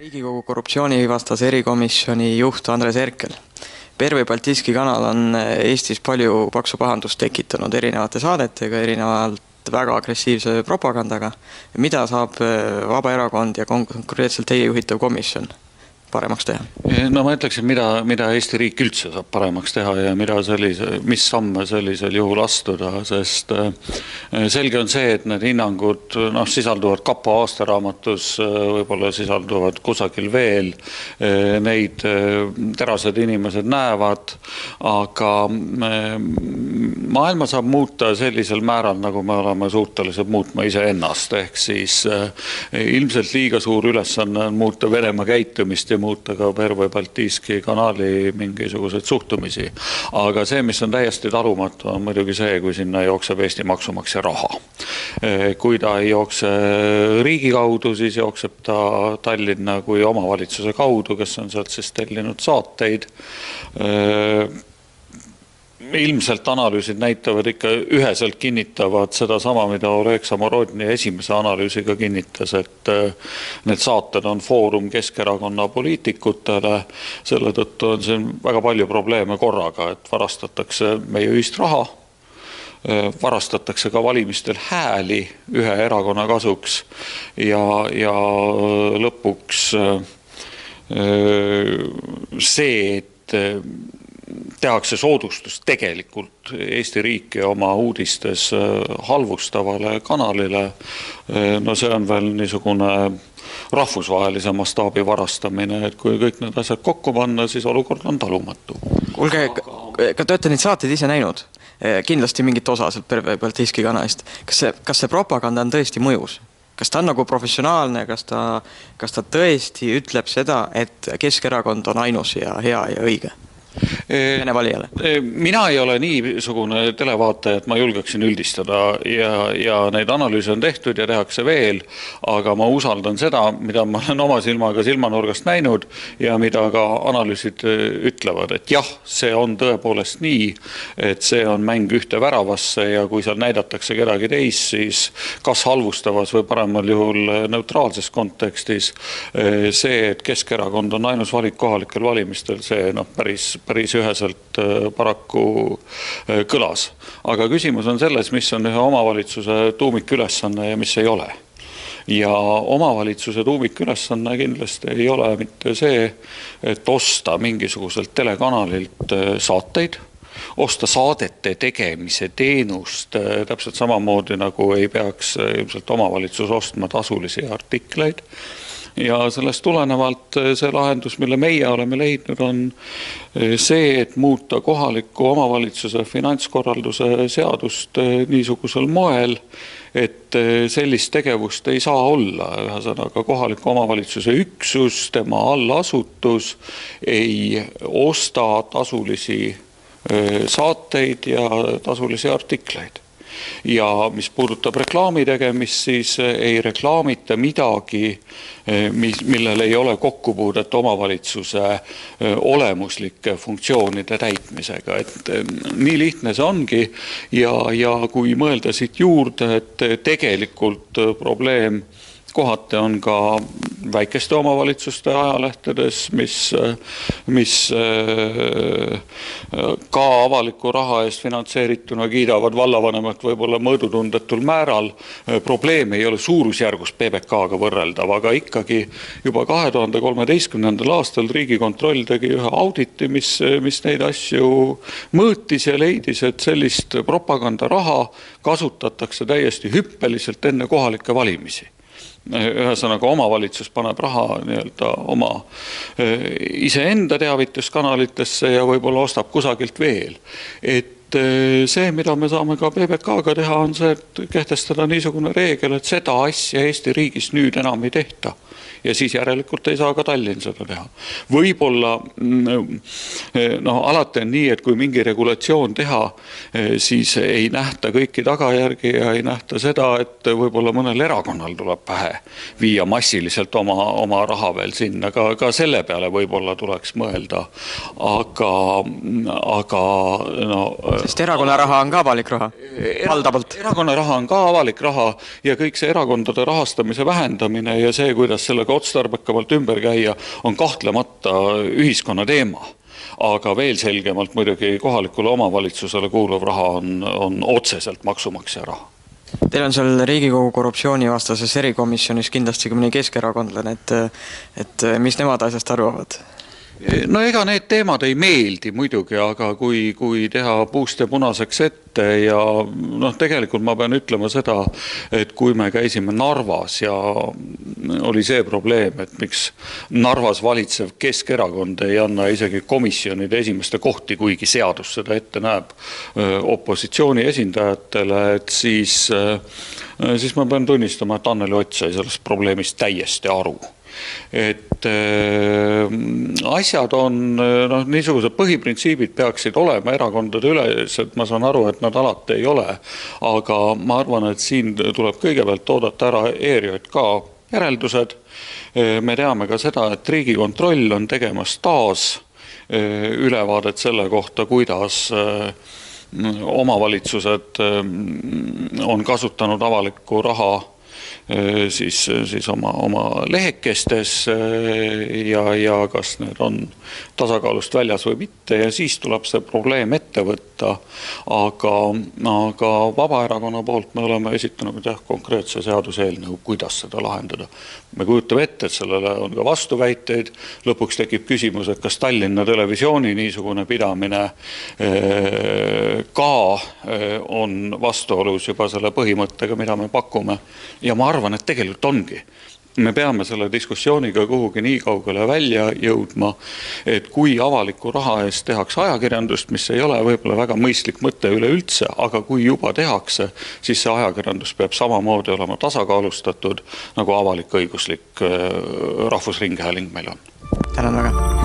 Riigikogu korruptsioonivastase erikomisjoni juht Andres Herkel. Pervõi Baltiiski kanal on Eestis palju paksu pahandust tekitanud erinevate saadetega, erinevalt väga agressiivse propagandaga. Mida saab Vabaerakond ja konkreetselt teie juhitav komisjon paremaks teha? No ma ütleksin, mida Eesti riik üldse saab paremaks teha ja mis samme sellisel juhul astuda, sest selge on see, et need hinnangud sisalduvad kapo aastaraamatus, võib-olla sisalduvad kusagil veel, neid terased inimesed näevad, aga maailma saab muuta sellisel määral, nagu me oleme suutelised muutma iseennast, ehk siis ilmselt liiga suur ülesanne on muuta Venemaa käitumist ja muuta ka Pervõi Baltiiski kanali mingisuguseid suhtumisi. Aga see, mis on täiesti talumatu, on muidugi see, kui sinna jookseb Eesti maksumaksja raha. Kui ta ei jookse riigi kaudu, siis jookseb ta Tallinna kui omavalitsuse kaudu, kes on sealt siis tellinud saateid. Ilmselt analüüsid näitavad ikka üheselt kinnitavad seda sama, mida Oleg Samorodni esimese analüüsiga kinnitas, et need saated on foorum Keskerakonna poliitikutele. Selle tõttu on siin väga palju probleeme korraga, et varastatakse meie ühist raha, varastatakse ka valimistel hääli ühe erakonna kasuks ja lõpuks see, et tehakse soodustust tegelikult Eesti riiki oma uudistes halvustavale kanalile. No see on veel niisugune rahvusvahelise mastaabi varastamine, et kui kõik need asjad kokku panna, siis olukord on talumatu. Kuulge, ka te olete neid saateid ise näinud? Kindlasti mingit osa sealt Pervõi Baltiiski kanalist. Kas see propaganda on tõesti mõjus? Kas ta on nagu professionaalne, kas ta tõesti ütleb seda, et Keskerakond on ainus ja hea ja õige? Vene valijale. Mina ei ole niisugune televaataja, et ma julgeksin üldistada ja neid analüüse on tehtud ja tehakse veel, aga ma usaldan seda, mida ma olen oma silmaga silmanurgast näinud ja mida ka analüüsid ütlevad, et jah, see on tõepoolest nii, et see on mäng ühte väravasse ja kui seal näidatakse kedagi teist, siis kas halvustavas või paremal juhul neutraalses kontekstis see, et Keskerakond on ainus valik kohalikel valimistel, see päris üheselt paraku kõlas. Aga küsimus on selles, mis on ühe omavalitsuse tuumikülesanne ja mis ei ole. Ja omavalitsuse tuumikülesanne kindlasti ei ole mitte see, et osta mingisuguselt telekanalilt saateid, osta saadete tegemise teenust täpselt samamoodi, nagu ei peaks ilmselt omavalitsus ostma tasulisi artikleid. Ja sellest tulenevalt see lahendus, mille meie oleme leidnud, on see, et muuta kohaliku omavalitsuse finantskorralduse seadust niisugusel moel, et sellist tegevust ei saa olla. Ühesõnaga kohaliku omavalitsuse üksus, tema allasutus ei osta tasulisi saateid ja tasulisi artikleid. Ja mis puudutab reklaami tegemist, siis ei reklaamita midagi, millel ei ole kokkupuudet omavalitsuse olemuslike funktsioonide täitmisega. Et nii lihtne see ongi ja kui mõelda siit juurde, et tegelikult probleem kohati on ka väikeste omavalitsuste ajalehtedes, mis ka avaliku raha eest finantseerituna kiidavad vallavanemat võib-olla mõõdutundetul määral. Probleem ei ole suurusjärgus PBK-ga võrreldav, aga ikkagi juba 2013. aastal Riigikontroll tegi ühe auditi, mis neid asju mõõtis ja leidis, et sellist propagandaraha kasutatakse täiesti hüppeliselt enne kohalikke valimisi. Ühesõnaga omavalitsus paneb raha oma iseenda teavituskanalitesse ja võib-olla ostab kusagilt veel. Et see, mida me saame ka PBK-ga teha, on see, et kehtestada niisugune reegel, et seda asja Eesti riigis nüüd enam ei tehta. Ja siis järelikult ei saa ka Tallinn seda teha. Võib-olla alati on nii, et kui mingi regulatsioon teha, siis ei nähta kõiki tagajärgi ja ei nähta seda, et võib-olla mõnel erakonnal tuleb pähe viia massiliselt oma raha veel sinna. Ka selle peale võib-olla tuleks mõelda. Aga Sest erakonna raha on ka avalik raha, valdavalt. Erakonna raha on ka avalik raha ja kõik see erakondade rahastamise vähendamine ja see, kuidas sellega otstarbekamalt ümber käia, on kahtlemata ühiskonna teema. Aga veel selgemalt muidugi kohalikule omavalitsusele kuuluv raha on otseselt maksumaksja raha. Teil on seal Riigikogu korruptsioonivastases erikomisjonis kindlasti ka mõni keskerakondlane, et mis nemad asjast arvavad? No ega need teemad ei meeldi muidugi, aga kui teha puust ja punaseks ette ja tegelikult ma pean ütlema seda, et kui me käisime Narvas ja oli see probleem, et miks Narvas valitsev Keskerakond ei anna isegi komisjonide esimeste kohti, kuigi seadus seda ette näeb opositsiooni esindajatele, et siis ma pean tunnistama, et Anneli Ott sai sellest probleemist täiesti aru. Et asjad on, niisugused põhiprintsiibid peaksid olema erakondade üles, et ma saan aru, et nad alati ei ole, aga ma arvan, et siin tuleb kõigepealt oodata ära ERJK järeldused. Me teame ka seda, et Riigikontroll on tegemas taas ülevaadet selle kohta, kuidas omavalitsused on kasutanud avalikku raha siis oma lehekestes ja kas need on tasakaalust väljas või mitte ja siis tuleb see probleem ette võtta, aga Vabaerakonna poolt me oleme esitanud konkreetse seaduseelnõu, kuidas seda lahendada. Me kujutame ette, et sellele on ka vastuväiteid, lõpuks tekib küsimus, et kas Tallinna Televisiooni niisugune pidamine ka on vastuolus juba selle põhimõttega, mida me pakume ja ma arvan, et tegelikult ongi. Me peame selle diskussiooniga kuhugi nii kaugele välja jõudma, et kui avaliku raha eest tehakse ajakirjandust, mis ei ole võib-olla väga mõistlik mõte üleüldse, aga kui juba tehakse, siis see ajakirjandus peab samamoodi olema tasakaalustatud, nagu avalik õiguslik rahvusringhääling meil on. Tänan väga.